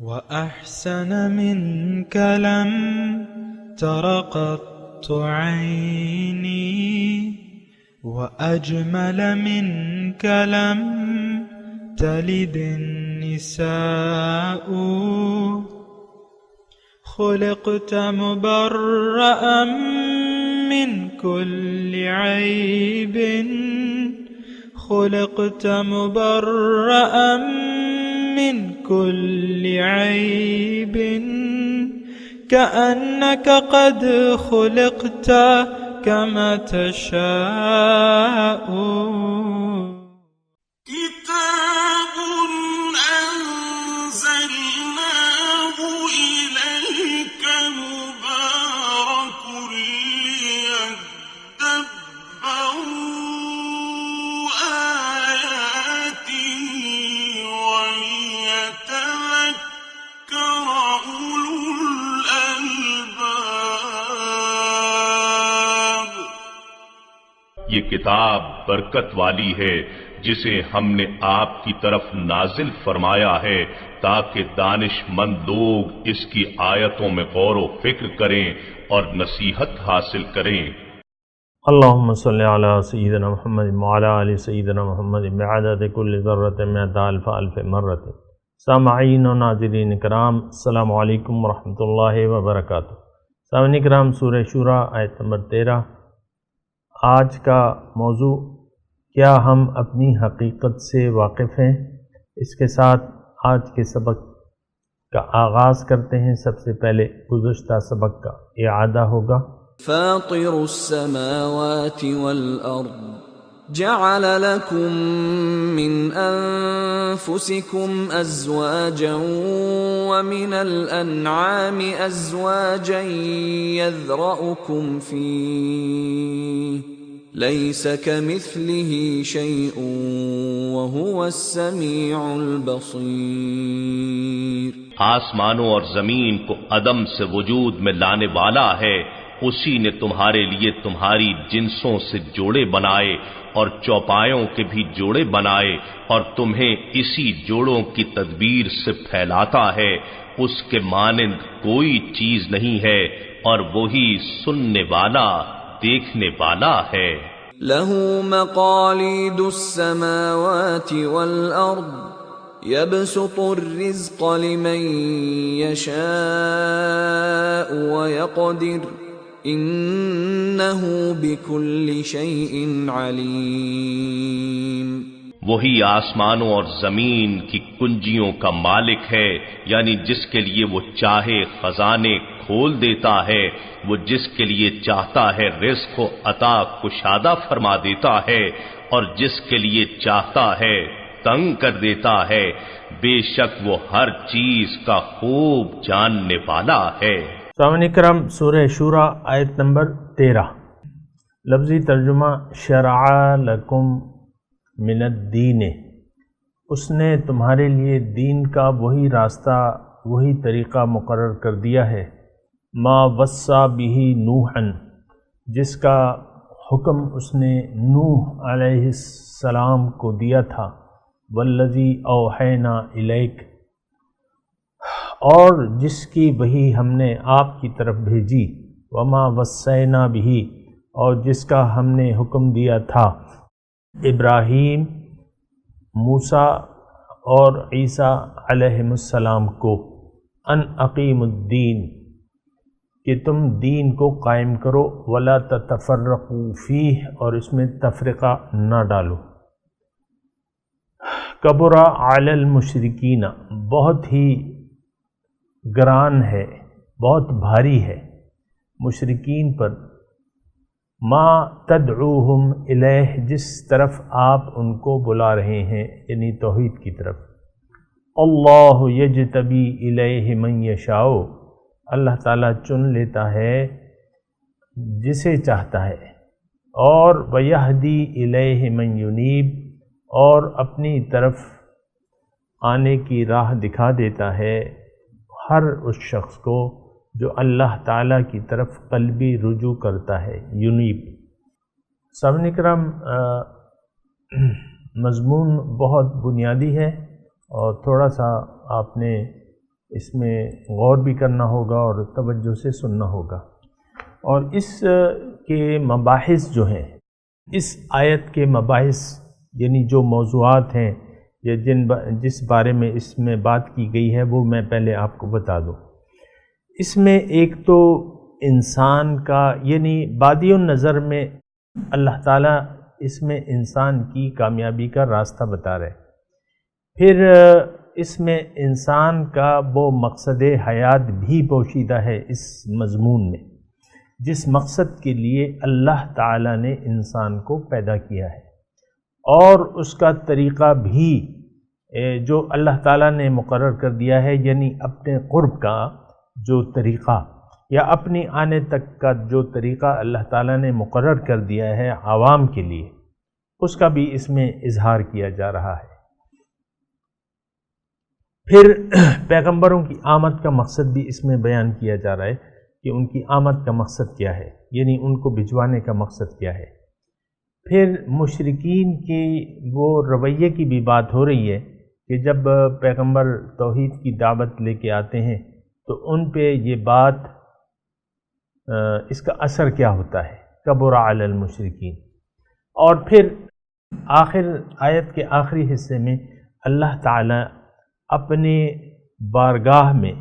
وأحسن منك لم تر قط عيني وأجمل منك لم تلد النساء خلقت مبرأ من كل عيب خلقت مبرأ من كل عيب كأنك قد خلقت كما تشاء كتاب أنزلناه إليك مبارك ليدبروا آياته وليتذكر أولو الألباب۔ یہ کتاب برکت والی ہے جسے ہم نے آپ کی طرف نازل فرمایا ہے تاکہ دانش مند لوگ اس کی آیتوں میں غور و فکر کریں اور نصیحت حاصل کریں۔ اللہم صلی علی سیدنا محمد وعلی آل سیدنا محمد بعدد کل ذرۃ مئۃ الف الف مرۃ۔ سامعین و ناظرین کرام، السلام علیکم ورحمۃ اللہ وبرکاتہ۔ سامعین کرام، سورہ شورى آیت نمبر 13۔ آج کا موضوع، کیا ہم اپنی حقیقت سے واقف ہیں؟ اس کے ساتھ آج کے سبق کا آغاز کرتے ہیں۔ سب سے پہلے گزشتہ سبق کا اعادہ ہوگا۔ فاطر السماوات والأرض جعل لكم من أنفسكم أزواجا ومن الأنعام أزواجا يذرأكم فيه ليس كمثله شيء وهو السميع البصير۔ آسمانوں اور زمین کو عدم سے وجود میں لانے والا ہے، اسی نے تمہارے لیے تمہاری جنسوں سے جوڑے بنائے اور چوپایوں کے بھی جوڑے بنائے، اور تمہیں اسی جوڑوں کی تدبیر سے پھیلاتا ہے۔ اس کے مانند کوئی چیز نہیں ہے، اور وہی سننے والا دیکھنے والا ہے۔ له مقاليد السماوات والأرض يبسط الرزق لمن يشاء ويقدر إنه بكل شيء عليم۔ وہی آسمانوں اور زمین کی کنجیوں کا مالک ہے، یعنی جس کے لیے وہ چاہے خزانے کھول دیتا ہے، وہ جس کے لیے چاہتا ہے رزق کو عطا کشادہ فرما دیتا ہے، اور جس کے لیے چاہتا ہے تنگ کر دیتا ہے۔ بے شک وہ ہر چیز کا خوب جاننے والا ہے۔ سامعین کرام، سورہ شورى آیت نمبر 13۔ لفظی ترجمہ، شرع لکم من الدین، اس نے تمہارے لیے دین کا وہی راستہ، وہی طریقہ مقرر کر دیا ہے۔ ما وصى به نوحا، جس کا حکم اس نے نوح علیہ السلام کو دیا تھا۔ والذی اوحینا الیک، اور جس کی وحی ہم نے آپ کی طرف بھیجی۔ وما وصینا به، اور جس کا ہم نے حکم دیا تھا ابراہیم، موسیٰ اور عیسیٰ علیہ السلام کو، ان اقیم الدین، کہ تم دین کو قائم کرو، ولا تتفرقوا فیہ، اور اس میں تفرقہ نہ ڈالو۔ کبر علی المشرکین، بہت ہی گران ہے، بہت بھاری ہے مشرکین پر، ما تدعوہم الیہ، جس طرف آپ ان کو بلا رہے ہیں، یعنی توحید کی طرف۔ اللہ یجتبی الیہ من یشاء، اللہ تعالیٰ چن لیتا ہے جسے چاہتا ہے، اور ویہدی الیہ من ینیب، اور اپنی طرف آنے کی راہ دکھا دیتا ہے ہر اس شخص کو جو اللہ تعالیٰ کی طرف قلبی رجوع کرتا ہے، ینیب۔ سامعین کرام، مضمون بہت بنیادی ہے اور تھوڑا سا آپ نے اس میں غور بھی کرنا ہوگا اور توجہ سے سننا ہوگا۔ اور اس کے مباحث جو ہیں، اس آیت کے مباحث یعنی جو موضوعات ہیں یا جس بارے میں اس میں بات کی گئی ہے وہ میں پہلے آپ کو بتا دوں۔ اس میں ایک تو انسان کا یعنی بادی النظر میں اللہ تعالیٰ اس میں انسان کی کامیابی کا راستہ بتا رہے، پھر اس میں انسان کا وہ مقصد حیات بھی پوشیدہ ہے اس مضمون میں، جس مقصد کے لیے اللہ تعالیٰ نے انسان کو پیدا کیا ہے، اور اس کا طریقہ بھی جو اللہ تعالیٰ نے مقرر کر دیا ہے، یعنی اپنے قرب کا جو طریقہ یا اپنی آنے تک کا جو طریقہ اللہ تعالیٰ نے مقرر کر دیا ہے عوام کے لیے، اس کا بھی اس میں اظہار کیا جا رہا ہے۔ پھر پیغمبروں کی آمد کا مقصد بھی اس میں بیان کیا جا رہا ہے کہ ان کی آمد کا مقصد کیا ہے، یعنی ان کو بھجوانے کا مقصد کیا ہے۔ پھر مشرکین کی وہ رویے کی بھی بات ہو رہی ہے کہ جب پیغمبر توحید کی دعوت لے کے آتے ہیں تو ان پہ یہ بات اس کا اثر کیا ہوتا ہے، کبر علی المشرکین۔ اور پھر آخر آیت کے آخری حصے میں اللہ تعالیٰ اپنے بارگاہ میں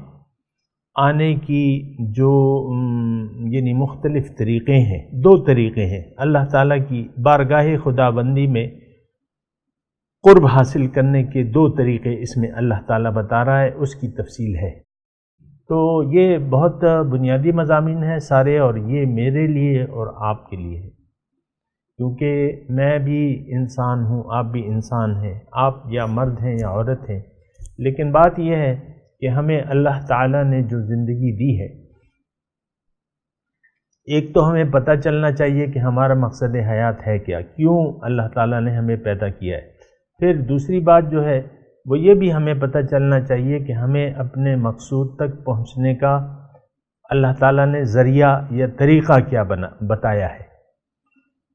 آنے کی جو یعنی مختلف طریقے ہیں، دو طریقے ہیں اللہ تعالیٰ کی بارگاہ خداوندی میں قرب حاصل کرنے کے دو طریقے اس میں اللہ تعالیٰ بتا رہا ہے، اس کی تفصیل ہے۔ تو یہ بہت بنیادی مضامین ہیں سارے، اور یہ میرے لیے اور آپ کے لیے ہے، کیونکہ میں بھی انسان ہوں، آپ بھی انسان ہیں، آپ یا مرد ہیں یا عورت ہیں، لیکن بات یہ ہے کہ ہمیں اللہ تعالیٰ نے جو زندگی دی ہے، ایک تو ہمیں پتہ چلنا چاہیے کہ ہمارا مقصد حیات ہے کیا، کیوں اللہ تعالیٰ نے ہمیں پیدا کیا ہے۔ پھر دوسری بات جو ہے وہ یہ بھی ہمیں پتہ چلنا چاہیے کہ ہمیں اپنے مقصود تک پہنچنے کا اللہ تعالیٰ نے ذریعہ یا طریقہ کیا بتایا ہے۔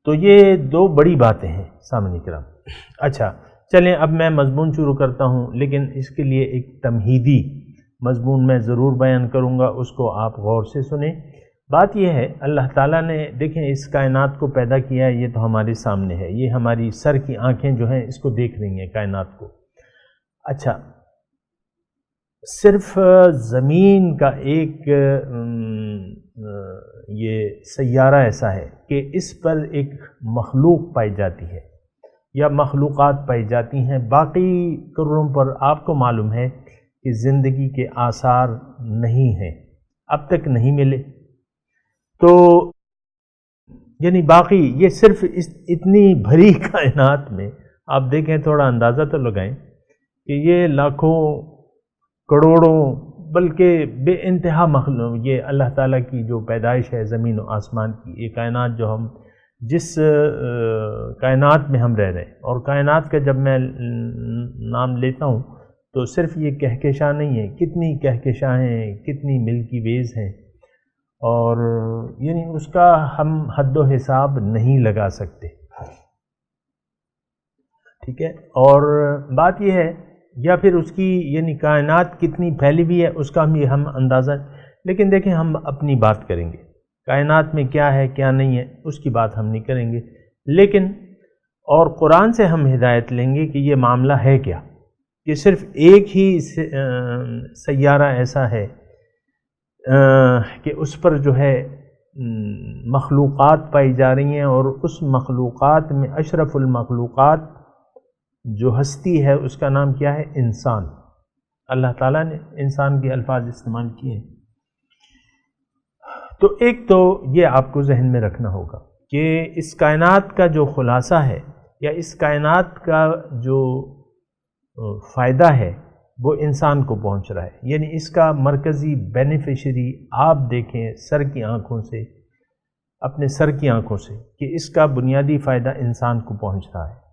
تو یہ دو بڑی باتیں ہیں سامعین کرام۔ اچھا چلیں اب میں مضمون شروع کرتا ہوں، لیکن اس کے لیے ایک تمہیدی مضمون میں ضرور بیان کروں گا، اس کو آپ غور سے سنیں۔ بات یہ ہے اللہ تعالیٰ نے دیکھیں اس کائنات کو پیدا کیا ہے، یہ تو ہمارے سامنے ہے، یہ ہماری سر کی آنکھیں جو ہیں اس کو دیکھ رہی ہیں کائنات کو۔ اچھا صرف زمین کا ایک یہ سیارہ ایسا ہے کہ اس پر ایک مخلوق پائی جاتی ہے یا مخلوقات پائی جاتی ہیں، باقی کروڑوں پر آپ کو معلوم ہے کہ زندگی کے آثار نہیں ہیں، اب تک نہیں ملے۔ تو یعنی باقی یہ صرف اتنی بھری کائنات میں آپ دیکھیں، تھوڑا اندازہ تو لگائیں کہ یہ لاکھوں کروڑوں بلکہ بے انتہا مخلوق، یہ اللہ تعالیٰ کی جو پیدائش ہے زمین و آسمان کی، یہ کائنات جو ہم جس کائنات میں ہم رہ رہے ہیں، اور کائنات کا جب میں نام لیتا ہوں تو صرف یہ کہکشاں نہیں ہے، کتنی کہکشاں ہیں، کتنی ملکی ویز ہیں، اور یعنی اس کا ہم حد و حساب نہیں لگا سکتے، ٹھیک ہے۔ اور بات یہ ہے یا پھر اس کی یعنی کائنات کتنی پھیلی ہوئی ہے اس کا بھی ہم اندازہ، لیکن دیکھیں ہم اپنی بات کریں گے، کائنات میں کیا ہے کیا نہیں ہے اس کی بات ہم نہیں کریں گے، لیکن اور قرآن سے ہم ہدایت لیں گے کہ یہ معاملہ ہے کیا، کہ صرف ایک ہی سیارہ ایسا ہے کہ اس پر جو ہے مخلوقات پائی جا رہی ہیں، اور اس مخلوقات میں اشرف المخلوقات جو ہستی ہے اس کا نام کیا ہے؟ انسان۔ اللہ تعالیٰ نے انسان کے الفاظ استعمال کیے ہیں۔ تو ایک تو یہ آپ کو ذہن میں رکھنا ہوگا کہ اس کائنات کا جو خلاصہ ہے یا اس کائنات کا جو فائدہ ہے وہ انسان کو پہنچ رہا ہے، یعنی اس کا مرکزی بینیفیشری آپ دیکھیں سر کی آنکھوں سے، اپنے سر کی آنکھوں سے، کہ اس کا بنیادی فائدہ انسان کو پہنچ رہا ہے۔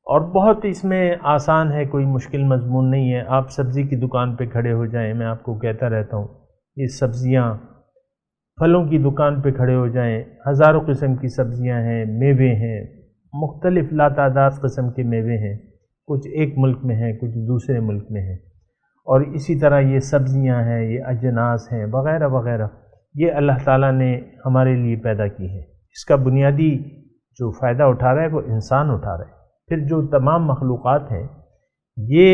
اور بہت اس میں آسان ہے، کوئی مشکل مضمون نہیں ہے۔ آپ سبزی کی دکان پہ کھڑے ہو جائیں، میں آپ کو کہتا رہتا ہوں یہ سبزیاں، پھلوں کی دکان پہ کھڑے ہو جائیں، ہزاروں قسم کی سبزیاں ہیں، میوے ہیں، مختلف لاتعداد قسم کے میوے ہیں، کچھ ایک ملک میں ہیں، کچھ دوسرے ملک میں ہیں، اور اسی طرح یہ سبزیاں ہیں، یہ اجناس ہیں وغیرہ وغیرہ، یہ اللہ تعالیٰ نے ہمارے لیے پیدا کی ہے۔ اس کا بنیادی جو فائدہ اٹھا رہا ہے وہ انسان اٹھا رہا ہے۔ پھر جو تمام مخلوقات ہیں یہ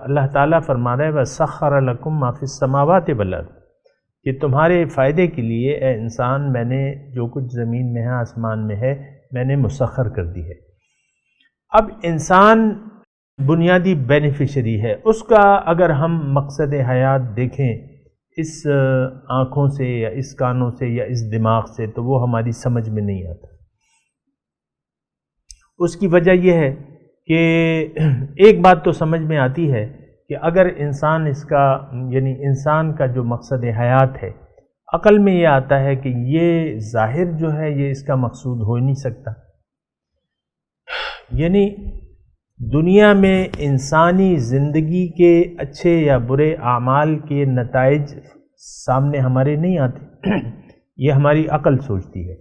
اللہ تعالیٰ فرما رہا ہے وَسَخَّرَ لَكُم مَّا فِي السَّمَاوَاتِ وَالْأَرْضِ، کہ تمہارے فائدے کے لیے اے انسان میں نے جو کچھ زمین میں ہے آسمان میں ہے میں نے مسخر کر دی ہے۔ اب انسان بنیادی بینیفیشری ہے، اس کا اگر ہم مقصد حیات دیکھیں اس آنکھوں سے یا اس کانوں سے یا اس دماغ سے تو وہ ہماری سمجھ میں نہیں آتا۔ اس کی وجہ یہ ہے کہ ایک بات تو سمجھ میں آتی ہے کہ اگر انسان اس کا یعنی انسان کا جو مقصد حیات ہے، عقل میں یہ آتا ہے کہ یہ ظاہر جو ہے یہ اس کا مقصود ہو نہیں سکتا، یعنی دنیا میں انسانی زندگی کے اچھے یا برے اعمال کے نتائج سامنے ہمارے نہیں آتے، یہ ہماری عقل سوچتی ہے۔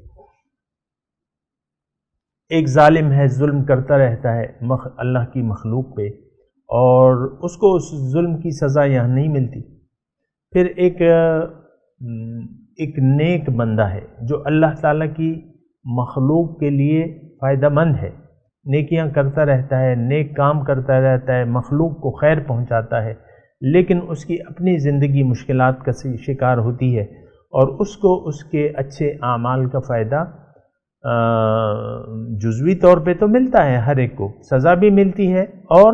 ایک ظالم ہے، ظلم کرتا رہتا ہے اللہ کی مخلوق پہ، اور اس کو اس ظلم کی سزا یہاں نہیں ملتی۔ پھر ایک نیک بندہ ہے جو اللہ تعالیٰ کی مخلوق کے لیے فائدہ مند ہے، نیکیاں کرتا رہتا ہے، نیک کام کرتا رہتا ہے، مخلوق کو خیر پہنچاتا ہے، لیکن اس کی اپنی زندگی مشکلات کا شکار ہوتی ہے، اور اس کو اس کے اچھے اعمال کا فائدہ جزوی طور پہ تو ملتا ہے، ہر ایک کو سزا بھی ملتی ہے اور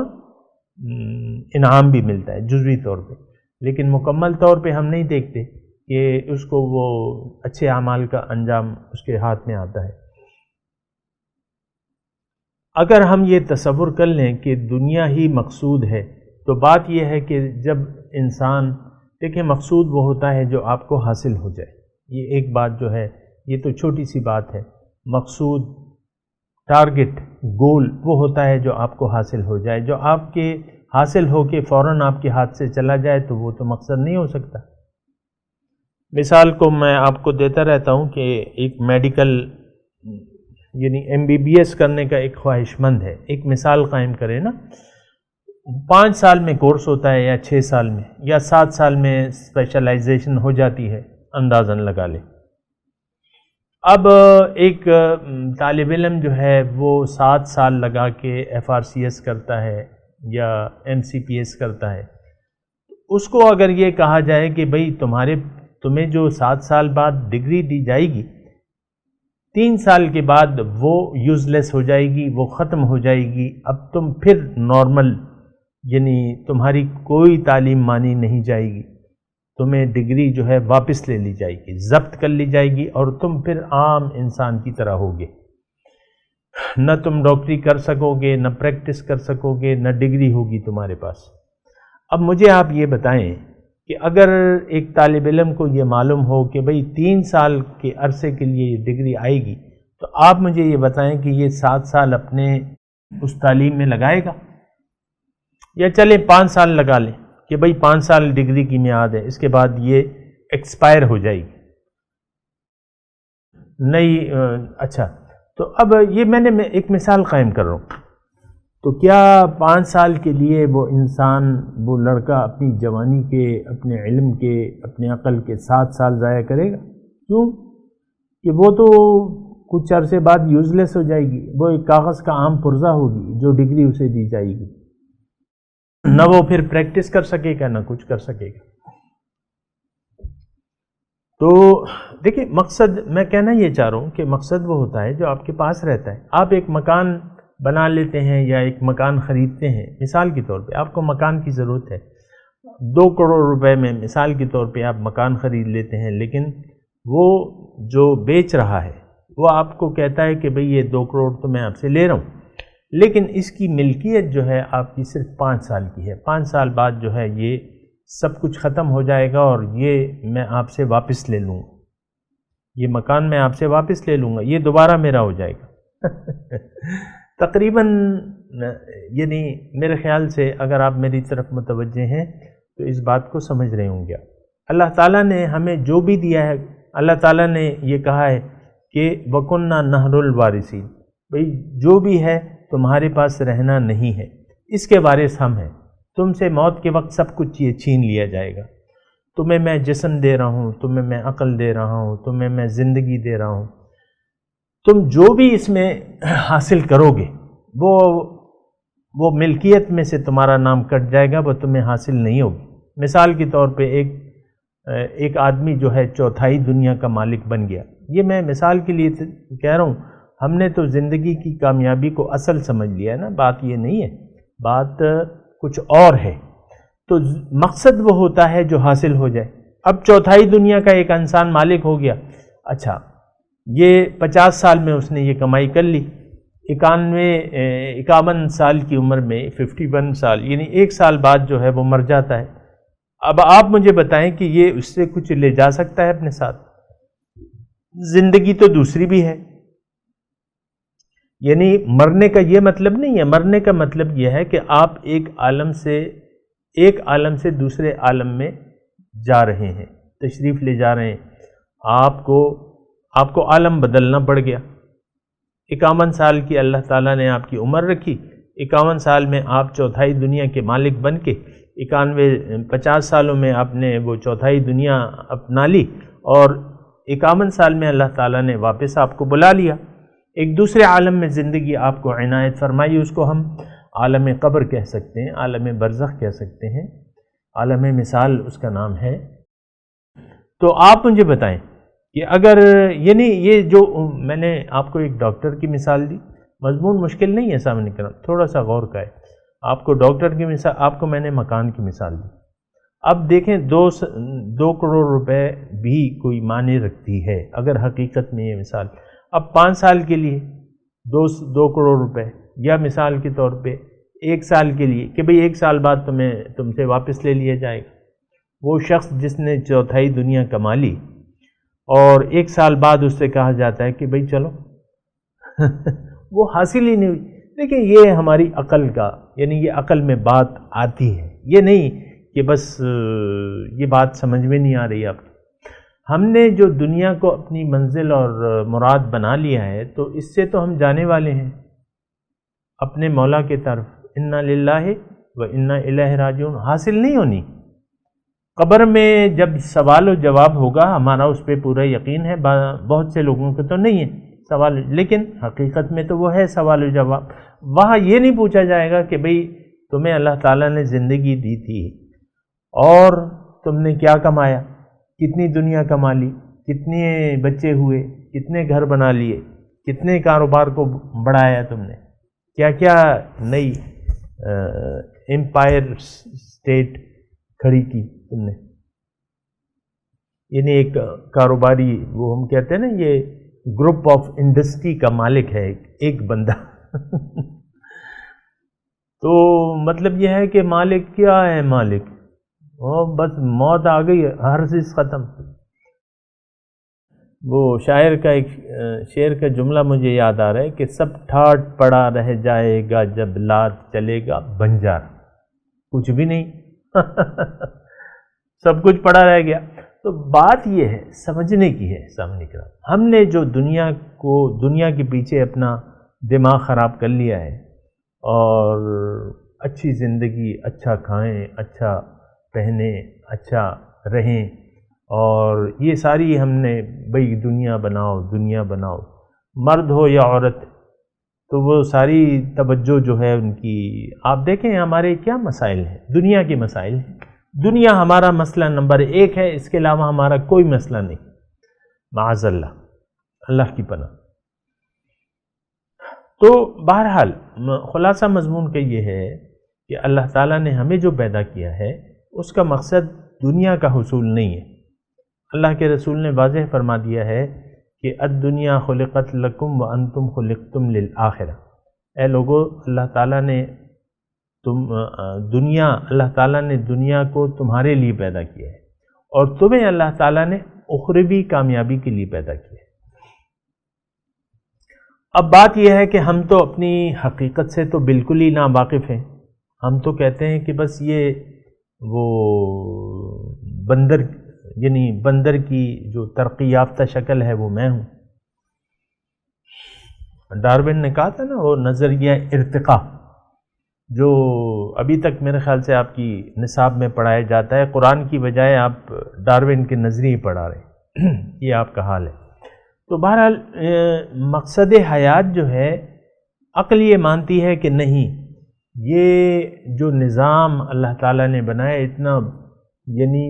انعام بھی ملتا ہے جزوی طور پہ، لیکن مکمل طور پہ ہم نہیں دیکھتے کہ اس کو وہ اچھے اعمال کا انجام اس کے ہاتھ میں آتا ہے۔ اگر ہم یہ تصور کر لیں کہ دنیا ہی مقصود ہے تو بات یہ ہے کہ جب انسان دیکھیں مقصود وہ ہوتا ہے جو آپ کو حاصل ہو جائے، یہ ایک بات جو ہے یہ تو چھوٹی سی بات ہے، مقصود ٹارگٹ گول وہ ہوتا ہے جو آپ کو حاصل ہو جائے، جو آپ کے حاصل ہو کے فوراً آپ کے ہاتھ سے چلا جائے تو وہ تو مقصد نہیں ہو سکتا۔ مثال کو میں آپ کو دیتا رہتا ہوں کہ ایک میڈیکل یعنی MBBS کرنے کا ایک خواہش مند ہے، ایک مثال قائم کرے نا، 5 سال میں کورس ہوتا ہے یا 6 سال میں یا 7 سال میں اسپیشلائزیشن ہو جاتی ہے، اندازاً لگا لے۔ اب ایک طالب علم جو ہے وہ 7 سال لگا کے FRCS کرتا ہے یا MCPS کرتا ہے، اس کو اگر یہ کہا جائے کہ بھئی تمہیں جو 7 سال بعد ڈگری دی جائے گی 3 سال کے بعد وہ یوز لیس ہو جائے گی، وہ ختم ہو جائے گی، اب تم پھر نارمل یعنی تمہاری کوئی تعلیم مانی نہیں جائے گی، تمہیں ڈگری جو ہے واپس لے لی جائے گی، ضبط کر لی جائے گی، اور تم پھر عام انسان کی طرح ہوگے، نہ تم ڈاکٹری کر سکو گے، نہ پریکٹس کر سکو گے، نہ ڈگری ہوگی تمہارے پاس۔ اب مجھے آپ یہ بتائیں کہ اگر ایک طالب علم کو یہ معلوم ہو کہ بھئی 3 سال کے عرصے کے لیے یہ ڈگری آئے گی، تو آپ مجھے یہ بتائیں کہ یہ 7 سال اپنے اس تعلیم میں لگائے گا، یا چلے 5 سال لگا لیں کہ بھئی 5 سال ڈگری کی میعاد ہے، اس کے بعد یہ ایکسپائر ہو جائے گی نہیں۔ اچھا، تو اب یہ میں نے ایک مثال قائم کر رہا ہوں، تو کیا 5 سال کے لیے وہ انسان وہ لڑکا اپنی جوانی کے، اپنے علم کے، اپنے عقل کے 7 سال ضائع کرے گا؟ کیوں کہ وہ تو کچھ عرصے بعد یوز لیس ہو جائے گی، وہ ایک کاغذ کا عام پرزہ ہوگی جو ڈگری اسے دی جائے گی، نہ وہ پھر پریکٹس کر سکے گا نہ کچھ کر سکے گا۔ تو دیکھیں مقصد میں کہنا یہ چاہ رہا ہوں کہ مقصد وہ ہوتا ہے جو آپ کے پاس رہتا ہے۔ آپ ایک مکان بنا لیتے ہیں یا ایک مکان خریدتے ہیں، مثال کے طور پہ آپ کو مکان کی ضرورت ہے، 2 کروڑ روپے میں مثال کے طور پہ آپ مکان خرید لیتے ہیں، لیکن وہ جو بیچ رہا ہے وہ آپ کو کہتا ہے کہ بھئی یہ 2 کروڑ تو میں آپ سے لے رہا ہوں، لیکن اس کی ملکیت جو ہے آپ کی صرف 5 سال کی ہے، 5 سال بعد جو ہے یہ سب کچھ ختم ہو جائے گا اور یہ میں آپ سے واپس لے لوں گا، یہ مکان میں آپ سے واپس لے لوں گا، یہ دوبارہ میرا ہو جائے گا۔ تقریباً یعنی میرے خیال سے اگر آپ میری طرف متوجہ ہیں تو اس بات کو سمجھ رہے ہوں گے۔ اللہ تعالیٰ نے ہمیں جو بھی دیا ہے، اللہ تعالیٰ نے یہ کہا ہے کہ وَكُنَّا نَحْنُ الْوَارِثِينَ، بھئی جو بھی ہے تمہارے پاس رہنا نہیں ہے، اس کے وارث ہم ہیں۔ تم سے موت کے وقت سب کچھ یہ چھین لیا جائے گا. تمہیں میں جسم دے رہا ہوں، تمہیں میں عقل دے رہا ہوں، تمہیں میں زندگی دے رہا ہوں. تم جو بھی اس میں حاصل کرو گے وہ ملکیت میں سے تمہارا نام کٹ جائے گا، وہ تمہیں حاصل نہیں ہوگی. مثال کے طور پہ ایک آدمی جو ہے چوتھائی دنیا کا مالک بن گیا. یہ میں مثال کے لیے کہہ رہا ہوں، ہم نے تو زندگی کی کامیابی کو اصل سمجھ لیا ہے نا. بات یہ نہیں ہے، بات کچھ اور ہے. تو مقصد وہ ہوتا ہے جو حاصل ہو جائے. اب چوتھائی دنیا کا ایک انسان مالک ہو گیا. اچھا، یہ 50 سال میں اس نے یہ کمائی کر لی. 51 سال کی عمر میں 51 سال یعنی 1 سال بعد جو ہے وہ مر جاتا ہے. اب آپ مجھے بتائیں کہ یہ اس سے کچھ لے جا سکتا ہے اپنے ساتھ؟ زندگی تو دوسری بھی ہے. یعنی مرنے کا یہ مطلب نہیں ہے. مرنے کا مطلب یہ ہے کہ آپ ایک عالم سے دوسرے عالم میں جا رہے ہیں، تشریف لے جا رہے ہیں. آپ کو عالم بدلنا پڑ گیا. 51 سال کی اللہ تعالیٰ نے آپ کی عمر رکھی. 51 سال میں آپ چوتھائی دنیا کے مالک بن کے 50 سالوں میں آپ نے وہ چوتھائی دنیا اپنا لی، اور 51 سال میں اللہ تعالیٰ نے واپس آپ کو بلا لیا. ایک دوسرے عالم میں زندگی آپ کو عنایت فرمائی. اس کو ہم عالم قبر کہہ سکتے ہیں، عالم برزخ کہہ سکتے ہیں، عالم مثال اس کا نام ہے. تو آپ مجھے بتائیں کہ اگر یعنی یہ جو میں نے آپ کو ایک ڈاکٹر کی مثال دی، مضمون مشکل نہیں ہے سامنے کرنا، تھوڑا سا غور کا ہے. آپ کو ڈاکٹر کی مثال، آپ کو میں نے مکان کی مثال دی. اب دیکھیں 2 کروڑ روپے بھی کوئی معنی رکھتی ہے اگر حقیقت میں یہ مثال. اب 5 سال کے لیے 2 کروڑ روپے، یا مثال کے طور پہ 1 سال کے لیے کہ بھئی 1 سال بعد تم سے واپس لے لیا جائے گا. وہ شخص جس نے چوتھائی دنیا کما لی اور 1 سال بعد اس سے کہا جاتا ہے کہ بھئی چلو وہ حاصل ہی نہیں ہوئی. دیکھیں یہ ہماری عقل کا، یعنی یہ عقل میں بات آتی ہے، یہ نہیں کہ بس یہ بات سمجھ میں نہیں آ رہی آپ کی. ہم نے جو دنیا کو اپنی منزل اور مراد بنا لیا ہے تو اس سے تو ہم جانے والے ہیں اپنے مولا کی طرف. انا للہ و انا الیہ راجعون حاصل نہیں ہونی. قبر میں جب سوال و جواب ہوگا، ہمارا اس پہ پورا یقین ہے، بہت سے لوگوں کو تو نہیں ہے سوال، لیکن حقیقت میں تو وہ ہے سوال و جواب. وہاں یہ نہیں پوچھا جائے گا کہ بھئی تمہیں اللہ تعالیٰ نے زندگی دی تھی اور تم نے کیا کمایا، کتنی دنیا کما لی، کتنے بچے ہوئے، کتنے گھر بنا لیے، کتنے کاروبار کو بڑھایا تم نے، کیا کیا نئی امپائر اسٹیٹ کھڑی کی تم نے. یعنی ایک کاروباری، وہ ہم کہتے ہیں نا یہ گروپ آف انڈسٹری کا مالک ہے ایک بندہ. تو مطلب یہ ہے کہ مالک کیا ہے، مالک بس موت آ گئی، ہر چیز ختم. وہ شاعر کا ایک شعر کا جملہ مجھے یاد آ رہا ہے کہ سب ٹھاٹ پڑا رہ جائے گا جب لات چلے گا بنجار. کچھ بھی نہیں سب کچھ پڑا رہ گیا. تو بات یہ ہے، سمجھنے کی ہے سامنے کا. ہم نے جو دنیا کے پیچھے اپنا دماغ خراب کر لیا ہے، اور اچھی زندگی، اچھا کھائیں، اچھا پہنیں، اچھا رہیں، اور یہ ساری ہم نے بھئی دنیا بناؤ دنیا بناؤ، مرد ہو یا عورت، تو وہ ساری توجہ جو ہے ان کی. آپ دیکھیں ہمارے کیا مسائل ہیں، دنیا کے مسائل ہیں. دنیا ہمارا مسئلہ نمبر 1 ہے، اس کے علاوہ ہمارا کوئی مسئلہ نہیں، معاذ اللہ، اللہ کی پناہ. تو بہرحال خلاصہ مضمون کا یہ ہے کہ اللہ تعالیٰ نے ہمیں جو پیدا کیا ہے اس کا مقصد دنیا کا حصول نہیں ہے. اللہ کے رسول نے واضح فرما دیا ہے کہ الدنیا خلقت لکم وانتم خلقتم للآخرہ. اے لوگو، اللہ تعالیٰ نے دنیا کو تمہارے لیے پیدا کیا ہے، اور تمہیں اللہ تعالیٰ نے اخروی کامیابی کے لیے پیدا کیا ہے. اب بات یہ ہے کہ ہم تو اپنی حقیقت سے تو بالکل ہی ناواقف ہیں. ہم تو کہتے ہیں کہ بس یہ وہ بندر کی جو ترقی یافتہ شکل ہے وہ میں ہوں. ڈارون نے کہا تھا نا وہ نظریہ ارتقاء، جو ابھی تک میرے خیال سے آپ کی نصاب میں پڑھایا جاتا ہے، قرآن کی بجائے آپ ڈارون کے نظریے پڑھا رہے ہیں یہ آپ کا حال ہے۔ تو بہرحال مقصد حیات جو ہے عقل یہ مانتی ہے کہ نہیں، یہ جو نظام اللہ تعالیٰ نے بنایا اتنا یعنی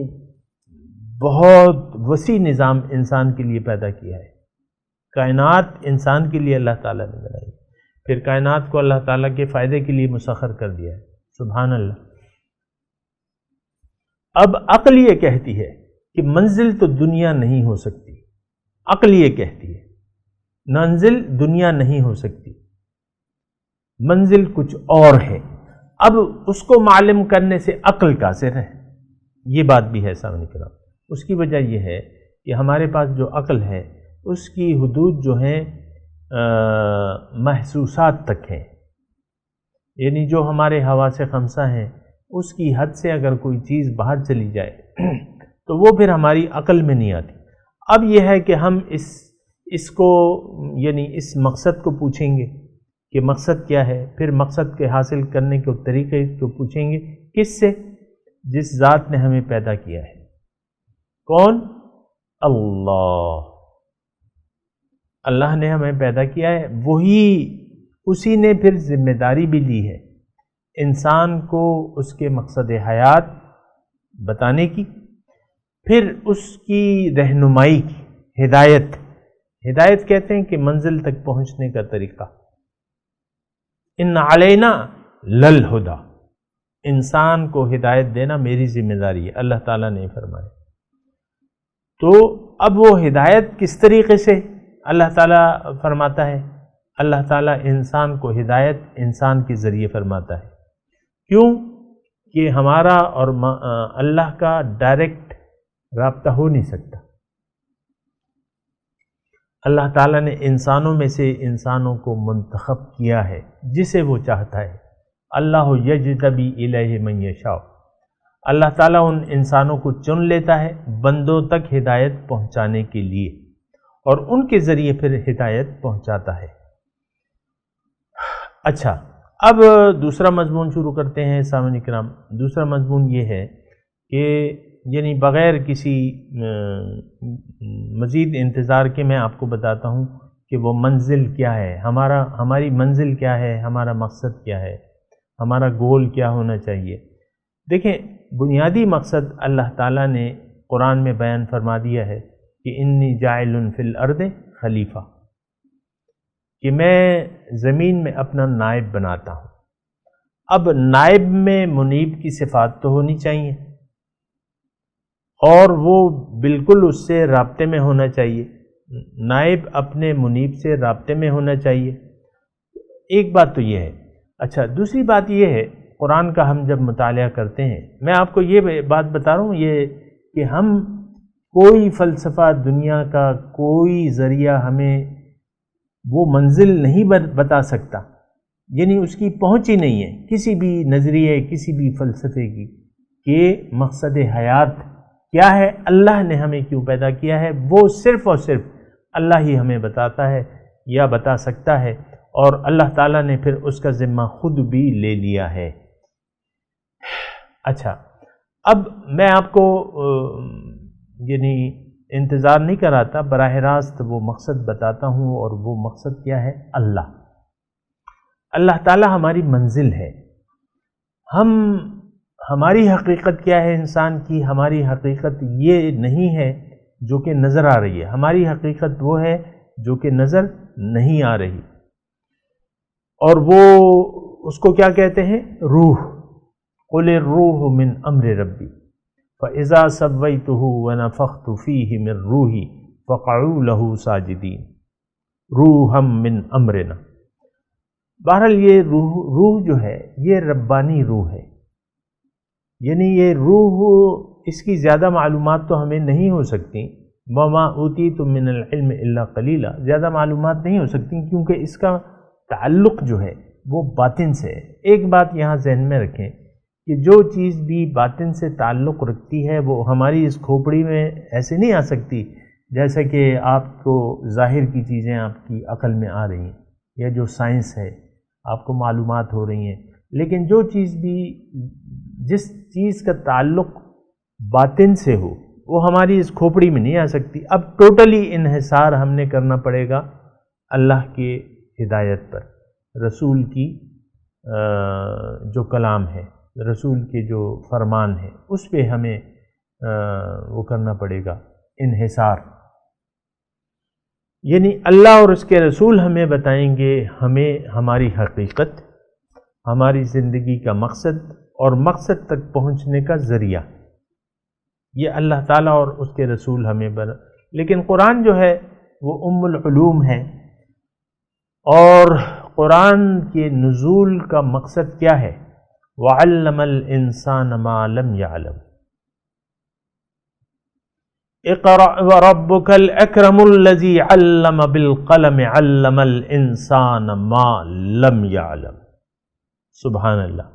بہت وسیع نظام انسان کے لیے پیدا کیا ہے، کائنات انسان کے لیے اللہ تعالیٰ نے بنائی، پھر کائنات کو اللہ تعالیٰ کے فائدے کے لیے مسخر کر دیا ہے، سبحان اللہ۔ اب عقل یہ کہتی ہے کہ منزل تو دنیا نہیں ہو سکتی، عقل یہ کہتی ہے منزل دنیا نہیں ہو سکتی، منزل کچھ اور ہے۔ اب اس کو معلوم کرنے سے عقل قاصر ہے، یہ بات بھی ہے سامنے کرام۔ اس کی وجہ یہ ہے کہ ہمارے پاس جو عقل ہے اس کی حدود جو ہیں محسوسات تک ہیں، یعنی جو ہمارے حواس خمسہ ہیں اس کی حد سے اگر کوئی چیز باہر چلی جائے تو وہ پھر ہماری عقل میں نہیں آتی۔ اب یہ ہے کہ ہم اس کو یعنی اس مقصد کو پوچھیں گے کہ مقصد کیا ہے، پھر مقصد کے حاصل کرنے کے طریقے کو پوچھیں گے کس سے؟ جس ذات نے ہمیں پیدا کیا ہے۔ کون؟ اللہ۔ اللہ نے ہمیں پیدا کیا ہے، اسی نے پھر ذمہ داری بھی لی ہے انسان کو اس کے مقصد حیات بتانے کی، پھر اس کی رہنمائی کی، ہدایت کہتے ہیں کہ منزل تک پہنچنے کا طریقہ۔ ان علینا للہدی، انسان کو ہدایت دینا میری ذمہ داری ہے، اللہ تعالیٰ نے فرمایا۔ تو اب وہ ہدایت کس طریقے سے اللہ تعالیٰ فرماتا ہے؟ اللہ تعالیٰ انسان کو ہدایت انسان کے ذریعے فرماتا ہے۔ کیوں؟ کہ ہمارا اور اللہ کا ڈائریکٹ رابطہ ہو نہیں سکتا۔ اللہ تعالیٰ نے انسانوں میں سے انسانوں کو منتخب کیا ہے جسے وہ چاہتا ہے۔ اللہ یجتبی الیہ من یشاء، اللہ تعالیٰ ان انسانوں کو چن لیتا ہے بندوں تک ہدایت پہنچانے کے لیے، اور ان کے ذریعے پھر ہدایت پہنچاتا ہے۔ اچھا، اب دوسرا مضمون شروع کرتے ہیں سامعین کرام۔ دوسرا مضمون یہ ہے کہ یعنی بغیر کسی مزید انتظار کے میں آپ کو بتاتا ہوں کہ وہ منزل کیا ہے، ہماری منزل کیا ہے، ہمارا مقصد کیا ہے، ہمارا گول کیا ہونا چاہیے۔ دیکھیں، بنیادی مقصد اللہ تعالیٰ نے قرآن میں بیان فرما دیا ہے کہ انی جاعل فی الارض خلیفہ، کہ میں زمین میں اپنا نائب بناتا ہوں۔ اب نائب میں منیب کی صفات تو ہونی چاہیے، اور وہ بالکل اس سے رابطے میں ہونا چاہیے، نائب اپنے منیب سے رابطے میں ہونا چاہیے۔ ایک بات تو یہ ہے۔ اچھا، دوسری بات یہ ہے، قرآن کا ہم جب مطالعہ کرتے ہیں، میں آپ کو یہ بات بتا رہا ہوں یہ کہ ہم کوئی فلسفہ دنیا کا کوئی ذریعہ ہمیں وہ منزل نہیں بتا سکتا، یعنی اس کی پہنچ ہی نہیں ہے کسی بھی نظریے، کسی بھی فلسفے کی، کہ مقصد حیات کیا ہے، اللہ نے ہمیں کیوں پیدا کیا ہے، وہ صرف اور صرف اللہ ہی ہمیں بتاتا ہے یا بتا سکتا ہے، اور اللہ تعالیٰ نے پھر اس کا ذمہ خود بھی لے لیا ہے۔ اچھا، اب میں آپ کو یعنی انتظار نہیں کراتا، براہ راست وہ مقصد بتاتا ہوں، اور وہ مقصد کیا ہے؟ اللہ تعالیٰ ہماری منزل ہے۔ ہماری حقیقت کیا ہے انسان کی؟ ہماری حقیقت یہ نہیں ہے جو کہ نظر آ رہی ہے، ہماری حقیقت وہ ہے جو کہ نظر نہیں آ رہی، اور وہ اس کو کیا کہتے ہیں؟ روح۔ قل الروح من امر ربی فاذا سویتہ ونفخت فیہ من روحی فقعوا لہ ساجدین، روحا من امرنا۔ بہرحال یہ روح جو ہے یہ ربانی روح ہے، یعنی یہ روح، اس کی زیادہ معلومات تو ہمیں نہیں ہو سکتی، وما اوتیتم من العلم الا قلیلا، زیادہ معلومات نہیں ہو سکتی، کیونکہ اس کا تعلق جو ہے وہ باطن سے ہے۔ ایک بات یہاں ذہن میں رکھیں کہ جو چیز بھی باطن سے تعلق رکھتی ہے وہ ہماری اس کھوپڑی میں ایسے نہیں آ سکتی جیسے کہ آپ کو ظاہر کی چیزیں آپ کی عقل میں آ رہی ہیں، یا جو سائنس ہے آپ کو معلومات ہو رہی ہیں، لیکن جو چیز بھی جس چیز کا تعلق باطن سے ہو وہ ہماری اس کھوپڑی میں نہیں آ سکتی. اب ٹوٹلی انحصار ہم نے کرنا پڑے گا اللہ کے ہدایت پر، رسول کی جو کلام ہے، رسول کے جو فرمان ہے اس پہ ہمیں وہ کرنا پڑے گا انحصار. یعنی اللہ اور اس کے رسول ہمیں بتائیں گے ہمیں ہماری حقیقت، ہماری زندگی کا مقصد اور مقصد تک پہنچنے کا ذریعہ. یہ اللہ تعالیٰ اور اس کے رسول ہمیں لیکن قرآن جو ہے وہ ام العلوم ہے، اور قرآن کے نزول کا مقصد کیا ہے؟ وَعَلَّمَ الْإِنسَانَ مَا لَمْ يَعْلَمْ. اقرأ وربك الأكرم الذي علم بالقلم علم الإنسان ما لم يعلم. سبحان اللہ.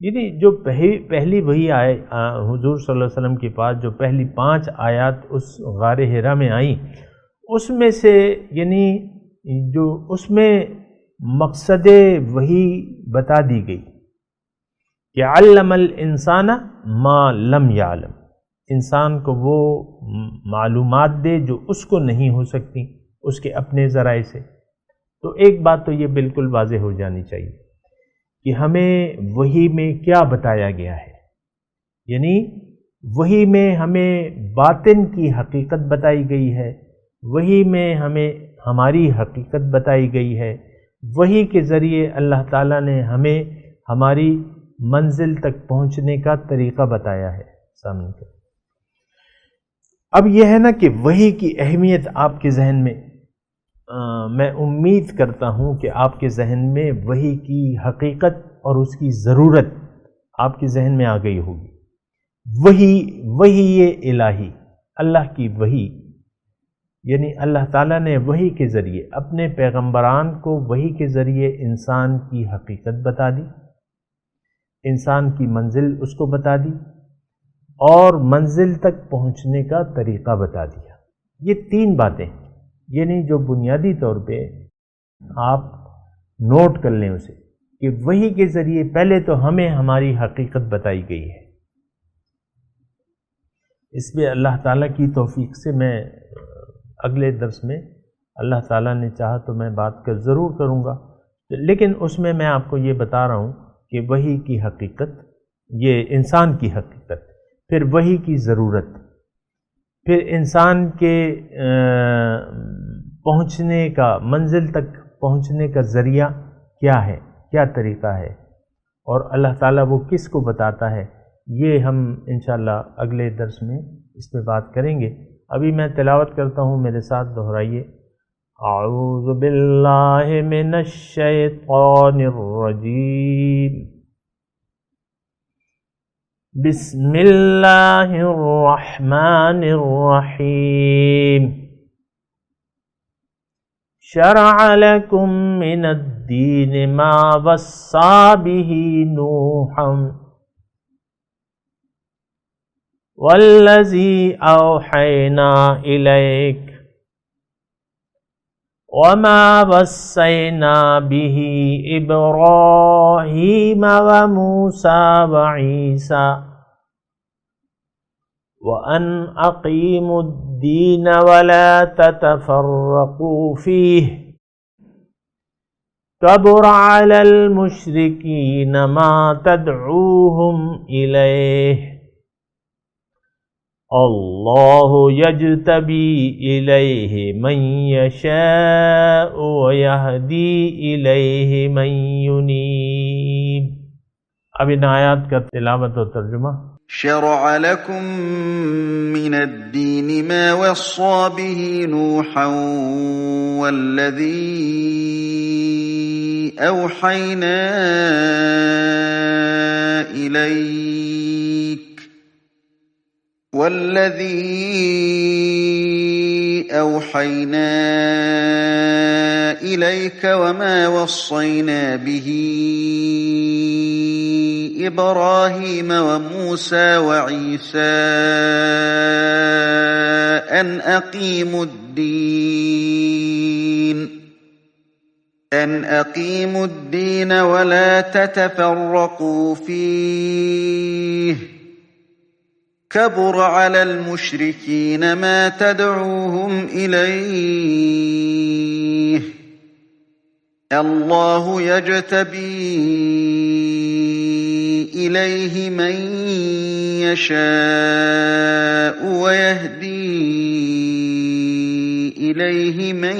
یعنی جو پہلی وہی آئے حضور صلی اللہ علیہ وسلم کے پاس، جو پہلی 5 آیات اس غار حرا میں آئیں، اس میں سے یعنی جو اس میں مقصد وہی بتا دی گئی کہ علم الانسان ما لم یعلم، انسان کو وہ معلومات دے جو اس کو نہیں ہو سکتی اس کے اپنے ذرائع سے. تو ایک بات تو یہ بالکل واضح ہو جانی چاہیے کہ ہمیں وحی میں کیا بتایا گیا ہے. یعنی وحی میں ہمیں باطن کی حقیقت بتائی گئی ہے، وحی میں ہمیں ہماری حقیقت بتائی گئی ہے، وحی کے ذریعے اللہ تعالیٰ نے ہمیں ہماری منزل تک پہنچنے کا طریقہ بتایا ہے سامنے کا. اب یہ ہے نا کہ وحی کی اہمیت آپ کے ذہن میں، میں امید کرتا ہوں کہ آپ کے ذہن میں وحی کی حقیقت اور اس کی ضرورت آپ کے ذہن میں آ گئی ہوگی. وحی الہی، اللہ کی وحی، یعنی اللہ تعالیٰ نے وحی کے ذریعے اپنے پیغمبران کو وحی کے ذریعے انسان کی حقیقت بتا دی، انسان کی منزل اس کو بتا دی، اور منزل تک پہنچنے کا طریقہ بتا دیا. یہ 3 باتیں یعنی جو بنیادی طور پہ آپ نوٹ کر لیں اسے کہ وحی کے ذریعے پہلے تو ہمیں ہماری حقیقت بتائی گئی ہے. اس پہ اللہ تعالیٰ کی توفیق سے میں اگلے درس میں اللہ تعالیٰ نے چاہا تو میں بات ضرور کروں گا، لیکن اس میں میں آپ کو یہ بتا رہا ہوں کہ وحی کی حقیقت، یہ انسان کی حقیقت، پھر وحی کی ضرورت، پھر انسان کے پہنچنے کا، منزل تک پہنچنے کا ذریعہ کیا ہے، کیا طریقہ ہے، اور اللہ تعالیٰ وہ کس کو بتاتا ہے. یہ ہم انشاءاللہ اگلے درس میں اس پہ بات کریں گے. ابھی میں تلاوت کرتا ہوں، میرے ساتھ دہرائیے. اعوذ باللہ من الشیطان الرجیم، بسم اللہ الرحمن الرحیم. شرع لکم من الدین ما وصى به نوحا والذی اوحینا الیک وما وصینا به ابراہیم وموسیٰ وعیسیٰ وَأَنْ أَقِيمُوا الدِّينَ وَلَا تَتَفَرَّقُوا فِيهِ كَبُرَ عَلَى الْمُشْرِكِينَ مَا تَدْعُوهُمْ إِلَيْهِ اللَّهُ يَجْتَبِي إِلَيْهِ مَنْ يَشَاءُ وَيَهْدِي إِلَيْهِ مَنْ يُنِيبُ. اب ان آیات کا تلاوت و ترجمہ. شرع لكم من الدين ما وصى به نوحا والذي أوحينا إليك وما وصينا به إبراهيم وموسى وعيسى أن أن أقيموا الدين ولا تتفرقوا فيه كبر على المشركين ما تدعوهم إليه الله يجتبي إليه من يشاء ويهدي إليه من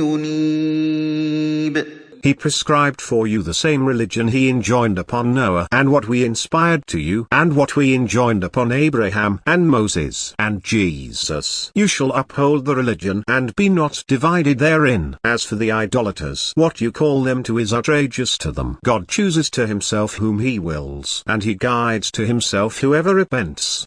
ينيب. He prescribed for you the same religion he enjoined upon Noah, and what we inspired to you, and what we enjoined upon Abraham, and Moses, and Jesus. You shall uphold the religion, and be not divided therein. As for the idolaters, what you call them to is outrageous to them. God chooses to himself whom he wills, and he guides to himself whoever repents.